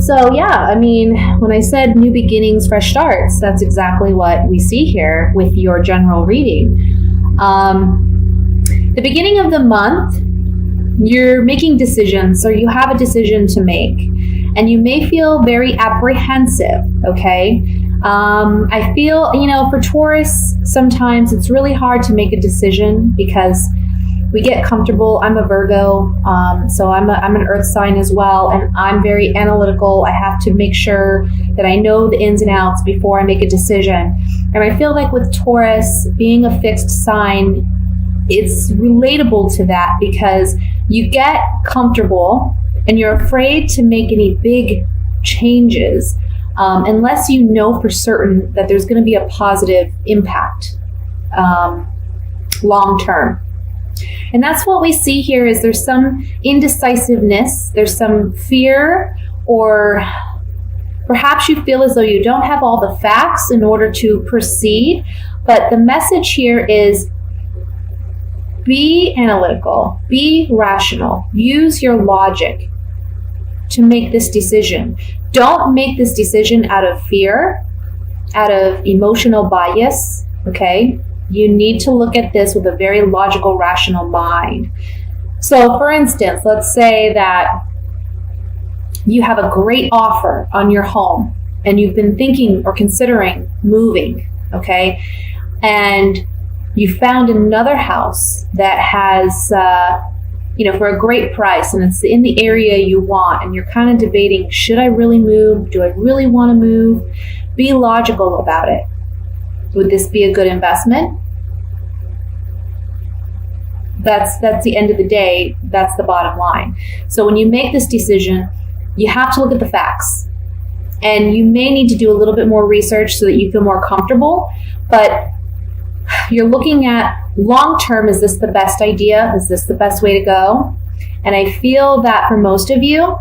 So yeah, I mean, when I said new beginnings, fresh starts, that's exactly what we see here with your general reading. The beginning of the month, you're making decisions, or you have a decision to make, and you may feel very apprehensive, okay? I feel, for Taurus, sometimes it's really hard to make a decision because we get comfortable. I'm a Virgo, so I'm an earth sign as well, and I'm very analytical. I have to make sure that I know the ins and outs before I make a decision. And I feel like with Taurus, being a fixed sign, it's relatable to that because you get comfortable and you're afraid to make any big changes unless you know for certain that there's going to be a positive impact long term. And that's what we see here is there's some indecisiveness, there's some fear, or perhaps you feel as though you don't have all the facts in order to proceed. But the message here is be analytical, be rational, use your logic to make this decision. Don't make this decision out of fear, out of emotional bias, okay? You need to look at this with a very logical, rational mind. So for instance, let's say that you have a great offer on your home and you've been thinking or considering moving, okay? And you found another house that has, for a great price, and it's in the area you want, and you're kind of debating, should I really move? Do I really want to move? Be logical about it. Would this be a good investment? That's the end of the day. That's the bottom line. So when you make this decision, you have to look at the facts. And you may need to do a little bit more research so that you feel more comfortable. But you're looking at long term, is this the best idea? Is this the best way to go? And I feel that for most of you,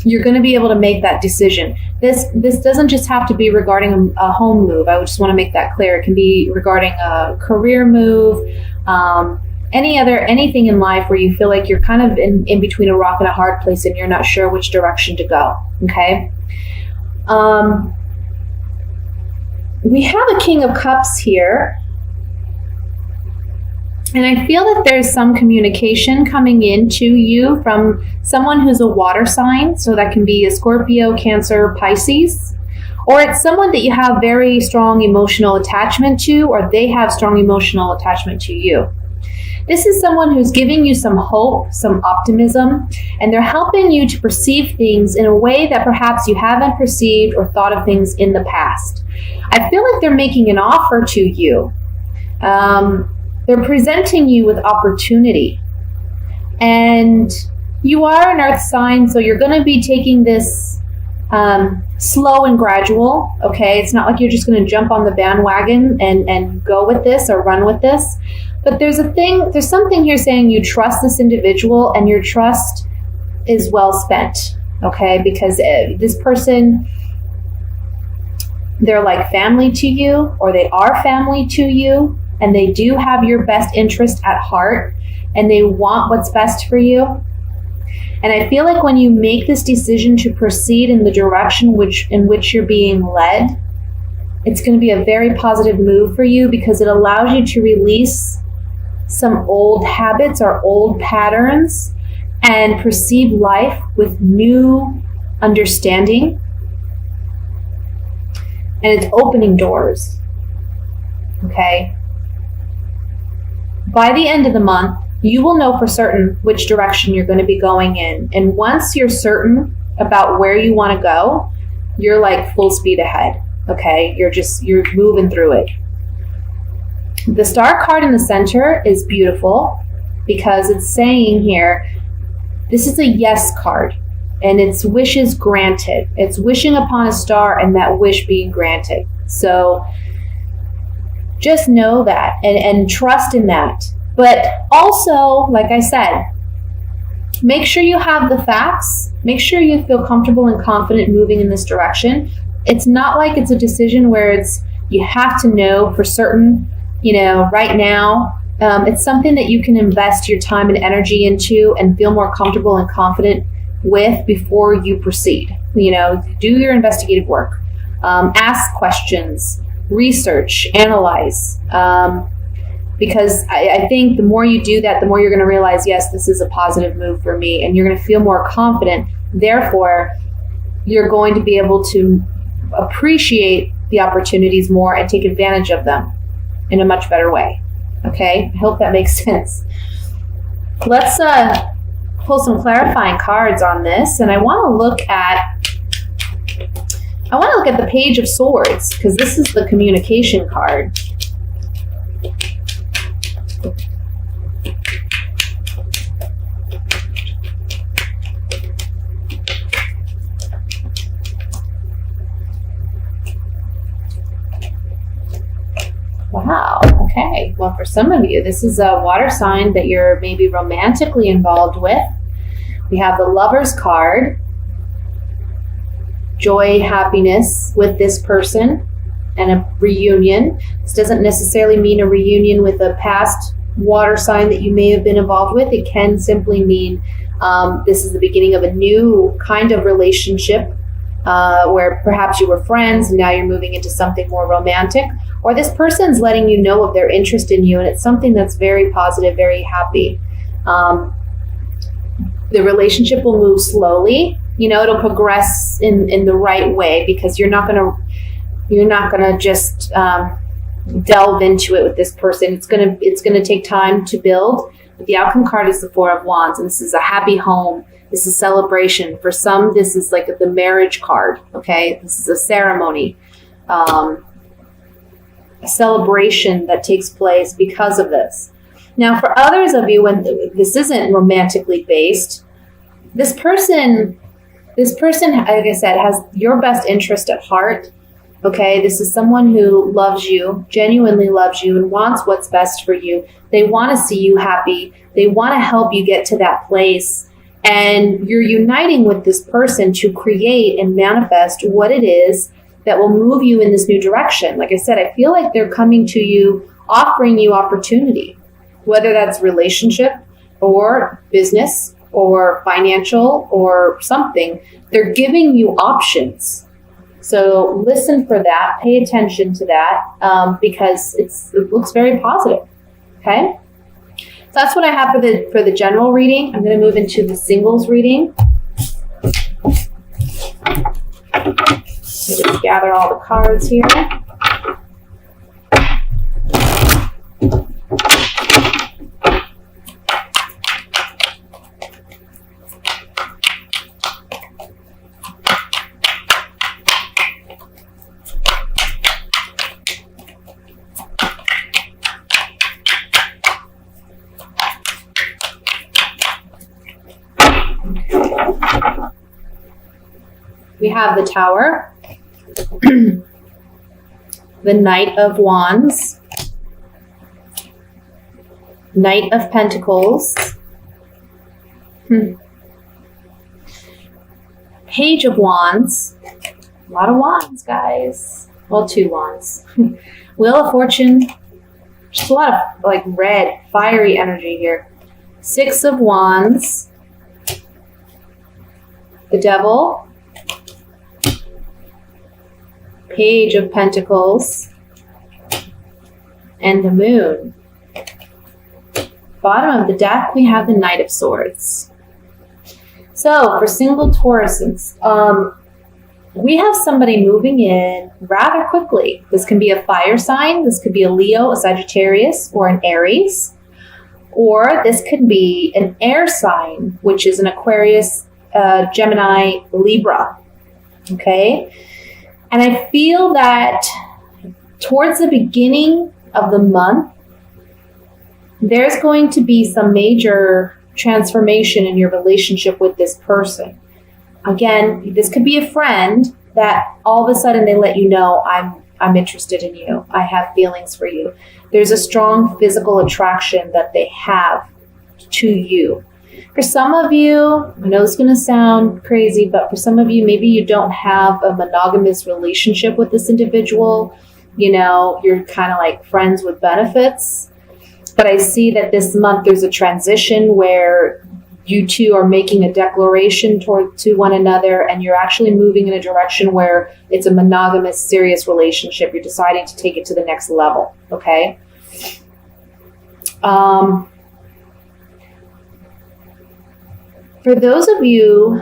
you're going to be able to make that decision. This doesn't just have to be regarding a home move. I just want to make that clear. It can be regarding a career move, anything in life where you feel like you're kind of in between a rock and a hard place and you're not sure which direction to go. Okay. We have a King of Cups here. And I feel that there's some communication coming into you from someone who's a water sign. So that can be a Scorpio, Cancer, Pisces. Or it's someone that you have very strong emotional attachment to, or they have strong emotional attachment to you. This is someone who's giving you some hope, some optimism, and they're helping you to perceive things in a way that perhaps you haven't perceived or thought of things in the past. I feel like they're making an offer to you. They're presenting you with opportunity. And you are an earth sign, so you're going to be taking this slow and gradual, okay? It's not like you're just going to jump on the bandwagon and go with this or run with this. But there's something here saying you trust this individual and your trust is well spent, okay? Because this person, they're like family to you, or they are family to you, and they do have your best interest at heart, and they want what's best for you. And I feel like when you make this decision to proceed in the direction in which you're being led, it's going to be a very positive move for you because it allows you to release some old habits or old patterns and perceive life with new understanding. And it's opening doors. Okay? By the end of the month, you will know for certain which direction you're going to be going in. And once you're certain about where you want to go, you're like full speed ahead. Okay? You're moving through it. The star card in the center is beautiful because it's saying here, this is a yes card and it's wishes granted. It's wishing upon a star and that wish being granted. So just know that and trust in that. But also, like I said, make sure you have the facts. Make sure you feel comfortable and confident moving in this direction. It's not like it's a decision where you have to know for certain, right now, It's something that you can invest your time and energy into and feel more comfortable and confident with before you proceed. You know, do your investigative work, ask questions, research, analyze. Because I think the more you do that, the more you're going to realize, yes, this is a positive move for me, and you're going to feel more confident. Therefore, you're going to be able to appreciate the opportunities more and take advantage of them in a much better way. Okay, I hope that makes sense. Let's pull some clarifying cards on this, and I want to look at the Page of Swords, because this is the communication card. Wow. Okay. Well, for some of you, this is a water sign that you're maybe romantically involved with. We have the Lover's card. Joy, happiness with this person, and a reunion. This doesn't necessarily mean a reunion with a past water sign that you may have been involved with. It can simply mean this is the beginning of a new kind of relationship where perhaps you were friends and now you're moving into something more romantic. Or this person's letting you know of their interest in you, and it's something that's very positive, very happy. The relationship will move slowly. You know, it'll progress in the right way, because you're not gonna just delve into it with this person. It's gonna take time to build. But the outcome card is the Four of Wands, and this is a happy home. This is celebration. For some, this is like the marriage card. Okay, this is a ceremony. A celebration that takes place because of this. Now, for others of you, when this isn't romantically based, this person, like I said, has your best interest at heart. Okay, this is someone who loves you, genuinely loves you, and wants what's best for you. They want to see you happy. They want to help you get to that place. And you're uniting with this person to create and manifest what it is that will move you in this new direction. Like I said, I feel like they're coming to you, offering you opportunity, whether that's relationship or business or financial or something. They're giving you options. So listen for that, pay attention to that, because it looks very positive. Okay? So that's what I have for the general reading. I'm going to move into the singles reading. Just gather all the cards here. We have the Tower, the Knight of Wands, Knight of Pentacles, Page of Wands, a lot of wands, guys. Well, 2 wands. Wheel of Fortune, just a lot of like red, fiery energy here. 6 of Wands, the Devil, Page of Pentacles, and the Moon. Bottom of the deck, we have the Knight of Swords. So for single Taurusans, we have somebody moving in rather quickly. This can be a fire sign. This could be a Leo, a Sagittarius, or an Aries. Or this could be an air sign, which is an Aquarius, Gemini, Libra. Okay? And I feel that towards the beginning of the month, there's going to be some major transformation in your relationship with this person. Again, this could be a friend that all of a sudden they let you know, I'm interested in you. I have feelings for you. There's a strong physical attraction that they have to you. For some of you, I know it's going to sound crazy, but for some of you, maybe you don't have a monogamous relationship with this individual. You know, you're kind of like friends with benefits. But I see that this month there's a transition where you two are making a declaration to one another, and you're actually moving in a direction where it's a monogamous, serious relationship. You're deciding to take it to the next level, okay? For those of you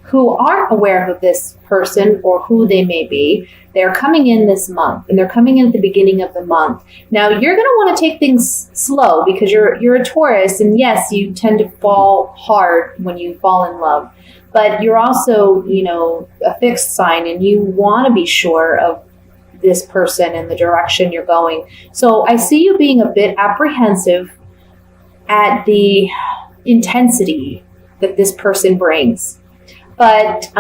who aren't aware of this person or who they may be, they're coming in this month, and they're coming in at the beginning of the month. Now, you're going to want to take things slow because you're a Taurus, and yes, you tend to fall hard when you fall in love, but you're also, a fixed sign, and you want to be sure of this person and the direction you're going. So I see you being a bit apprehensive at the intensity that this person brings. But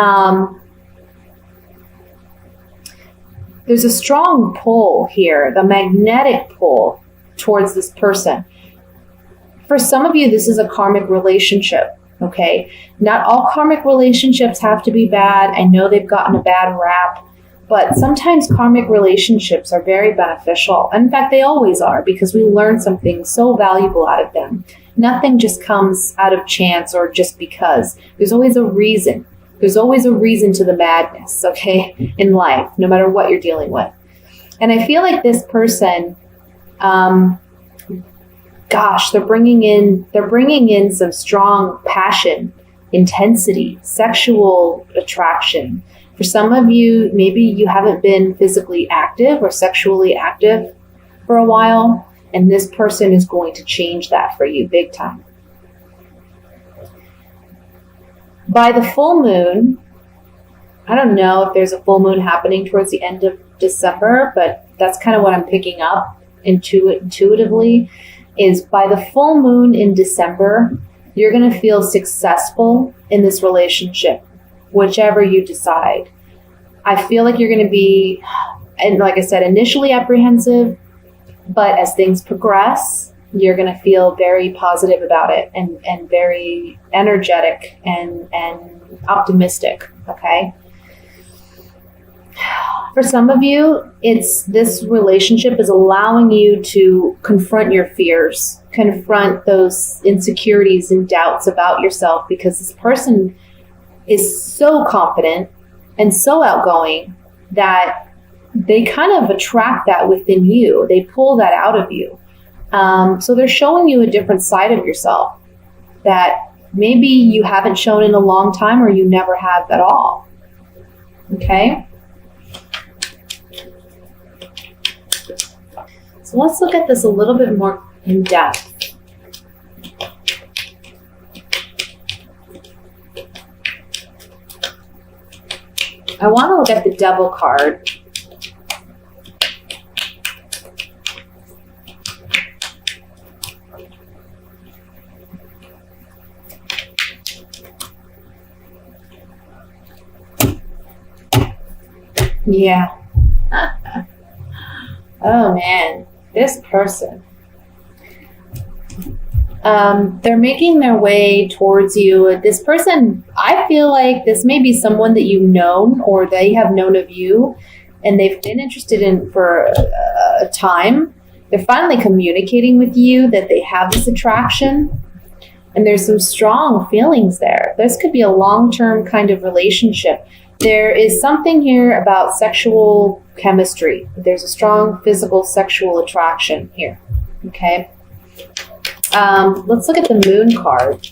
there's a strong pull here, the magnetic pull towards this person. For some of you, this is a karmic relationship, okay? Not all karmic relationships have to be bad. I know they've gotten a bad rap, but sometimes karmic relationships are very beneficial. In fact, they always are, because we learn something so valuable out of them. Nothing just comes out of chance or just because. There's always a reason. There's always a reason to the madness, okay, in life, no matter what you're dealing with. And I feel like this person, they're bringing in some strong passion, intensity, sexual attraction. For some of you, maybe you haven't been physically active or sexually active for a while, and this person is going to change that for you big time. By the full moon, I don't know if there's a full moon happening towards the end of December, but that's kind of what I'm picking up intuitively, is by the full moon in December, you're going to feel successful in this relationship, whichever you decide. I feel like you're going to be, and like I said, initially apprehensive, but as things progress, you're going to feel very positive about it and very energetic and optimistic, okay? For some of you, this relationship is allowing you to confront your fears, confront those insecurities and doubts about yourself, because this person is so confident and so outgoing that they kind of attract that within you. They pull that out of you. So they're showing you a different side of yourself that maybe you haven't shown in a long time, or you never have at all. Okay? So let's look at this a little bit more in depth. I want to look at the Devil card. Yeah. Oh man, this person. They're making their way towards you. This person, I feel like this may be someone that you've known, or they have known of you, and they've been interested in for a time. They're finally communicating with you that they have this attraction, and there's some strong feelings there. This could be a long-term kind of relationship. There is something here about sexual chemistry. There's a strong physical sexual attraction here. Okay. Let's look at the Moon card.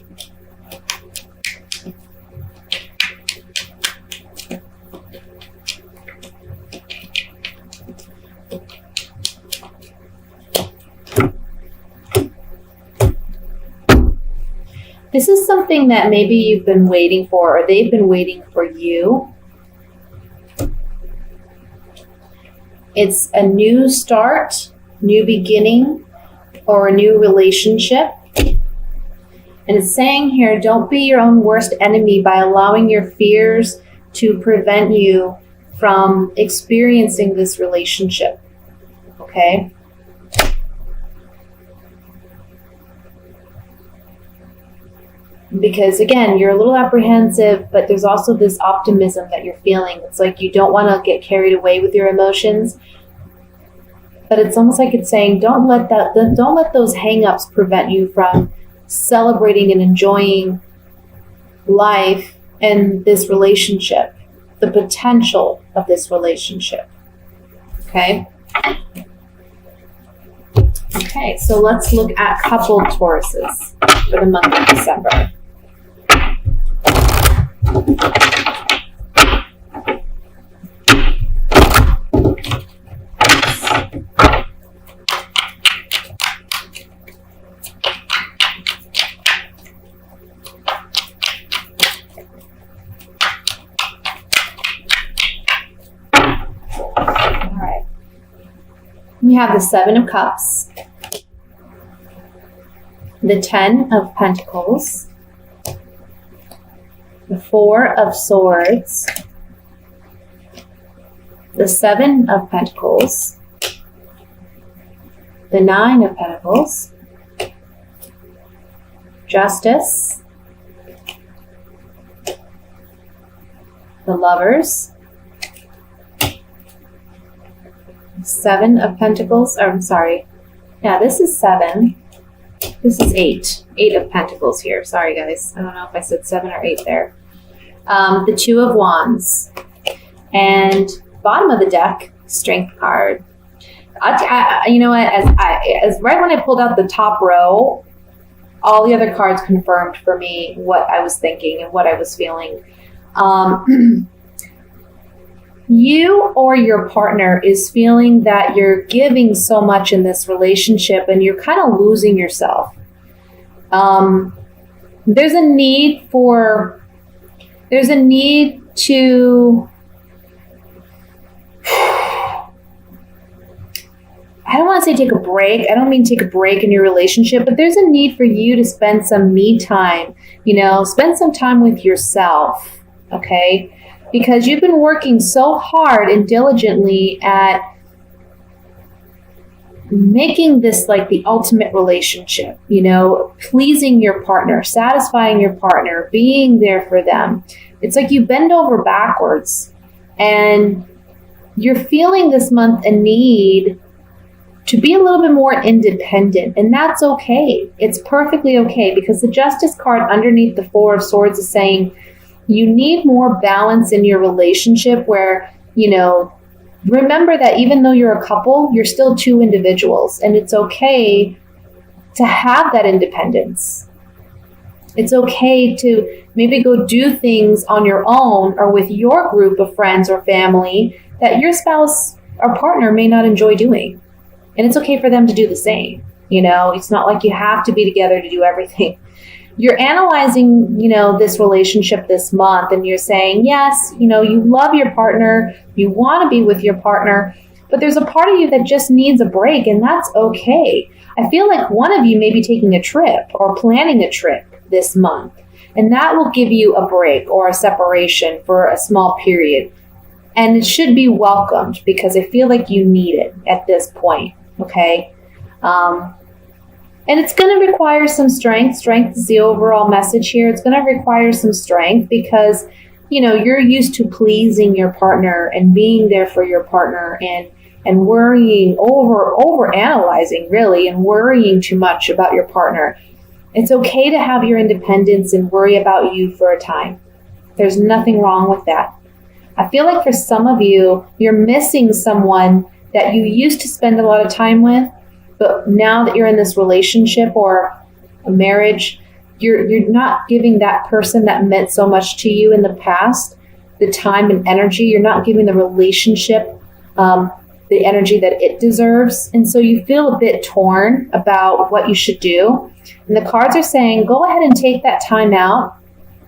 This is something that maybe you've been waiting for, or they've been waiting for you. It's a new start, new beginning, or a new relationship. And it's saying here, don't be your own worst enemy by allowing your fears to prevent you from experiencing this relationship. Okay? Because again, you're a little apprehensive, but there's also this optimism that you're feeling. It's like you don't want to get carried away with your emotions, But it's almost like it's saying, don't let those hang-ups prevent you from celebrating and enjoying life and this relationship, the potential of this relationship. Okay? Okay, so let's look at coupled Tauruses for the month of December. We have the Seven of Cups, the Ten of Pentacles, the Four of Swords, the Seven of Pentacles, the Nine of Pentacles, Justice, the Lovers, Seven of Pentacles, this is 7. This is 8. 8 of Pentacles here. Sorry, guys. I don't know if I said 7 or 8 there. The Two of Wands. And bottom of the deck, Strength card. You know what? As right when I pulled out the top row, all the other cards confirmed for me what I was thinking and what I was feeling. You or your partner is feeling that you're giving so much in this relationship and you're kind of losing yourself. There's a need to, I don't want to say take a break. I don't mean take a break in your relationship, but there's a need for you to spend some me time, spend some time with yourself. Okay. Because you've been working so hard and diligently at making this like the ultimate relationship, pleasing your partner, satisfying your partner, being there for them. It's like you bend over backwards and you're feeling this month a need to be a little bit more independent. And that's okay. It's perfectly okay, because the Justice card underneath the Four of Swords is saying, you need more balance in your relationship where, remember that even though you're a couple, you're still two individuals, and it's okay to have that independence. It's okay to maybe go do things on your own or with your group of friends or family that your spouse or partner may not enjoy doing. And it's okay for them to do the same. It's not like you have to be together to do everything. You're analyzing, this relationship this month, and you're saying, yes, you love your partner, you want to be with your partner, but there's a part of you that just needs a break, and that's okay. I feel like one of you may be taking a trip or planning a trip this month, and that will give you a break or a separation for a small period. And it should be welcomed, because I feel like you need it at this point, okay? And it's going to require some strength. Strength is the overall message here. It's going to require some strength because, you're used to pleasing your partner and being there for your partner and worrying over analyzing really and worrying too much about your partner. It's okay to have your independence and worry about you for a time. There's nothing wrong with that. I feel like for some of you, you're missing someone that you used to spend a lot of time with. But now that you're in this relationship or a marriage, you're not giving that person that meant so much to you in the past the time and energy. You're not giving the relationship the energy that it deserves. And so you feel a bit torn about what you should do. And the cards are saying, go ahead and take that time out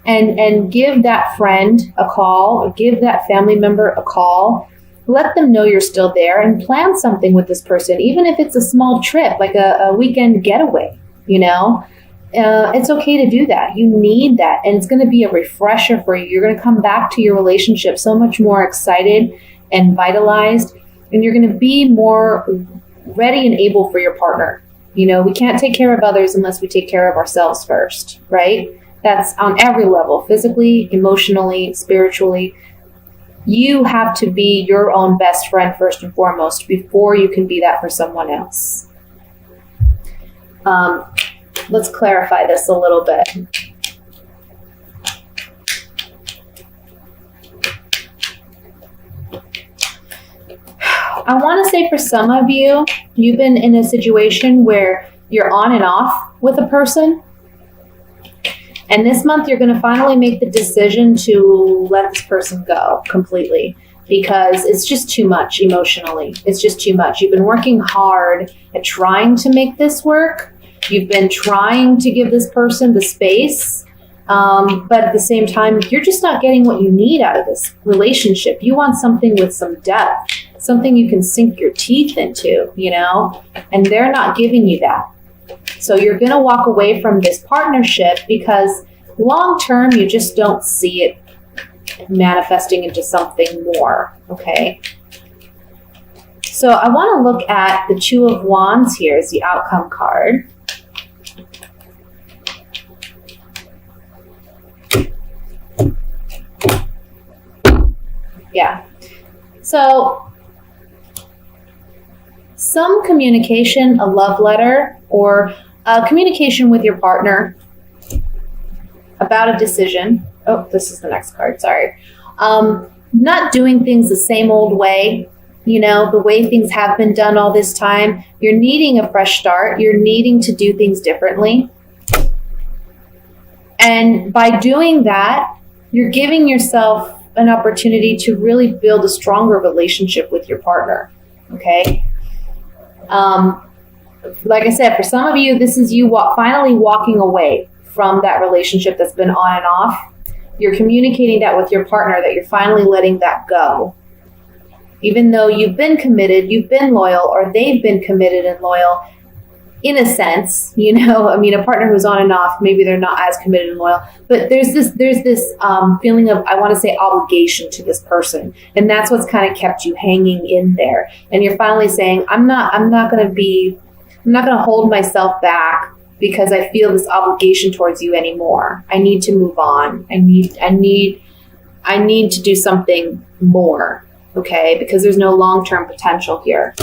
and give that friend a call or give that family member a call. Let them know you're still there and plan something with this person, even if it's a small trip, like a weekend getaway, It's okay to do that. You need that. And it's going to be a refresher for you. You're going to come back to your relationship so much more excited and vitalized. And you're going to be more ready and able for your partner. We can't take care of others unless we take care of ourselves first, right? That's on every level, physically, emotionally, spiritually. You have to be your own best friend first and foremost before you can be that for someone else. Let's clarify this a little bit. I want to say for some of you, you've been in a situation where you're on and off with a person. And this month, you're going to finally make the decision to let this person go completely because it's just too much emotionally. It's just too much. You've been working hard at trying to make this work. You've been trying to give this person the space. But at the same time, you're just not getting what you need out of this relationship. You want something with some depth, something you can sink your teeth into, you know, and they're not giving you that. So you're going to walk away from this partnership because long term, you just don't see it manifesting into something more, okay? So I want to look at the Two of Wands here as the outcome card. Yeah. So some communication, a love letter, or a communication with your partner about a decision. Oh, this is the next card, sorry. Not doing things the same old way, you know, the way things have been done all this time. You're needing a fresh start. You're needing to do things differently. And by doing that, you're giving yourself an opportunity to really build a stronger relationship with your partner, okay? Like I said, for some of you, this is you finally walking away from that relationship that's been on and off. You're communicating that with your partner, that you're finally letting that go. Even though you've been committed, you've been loyal, or they've been committed and loyal, in a sense, you know, I mean, a partner who's on and off, maybe they're not as committed and loyal, but there's this feeling of, I want to say, obligation to this person. And that's what's kind of kept you hanging in there. And you're finally saying, I'm not going to hold myself back because I feel this obligation towards you anymore. I need to move on. I need to do something more. Okay. Because there's no long-term potential here.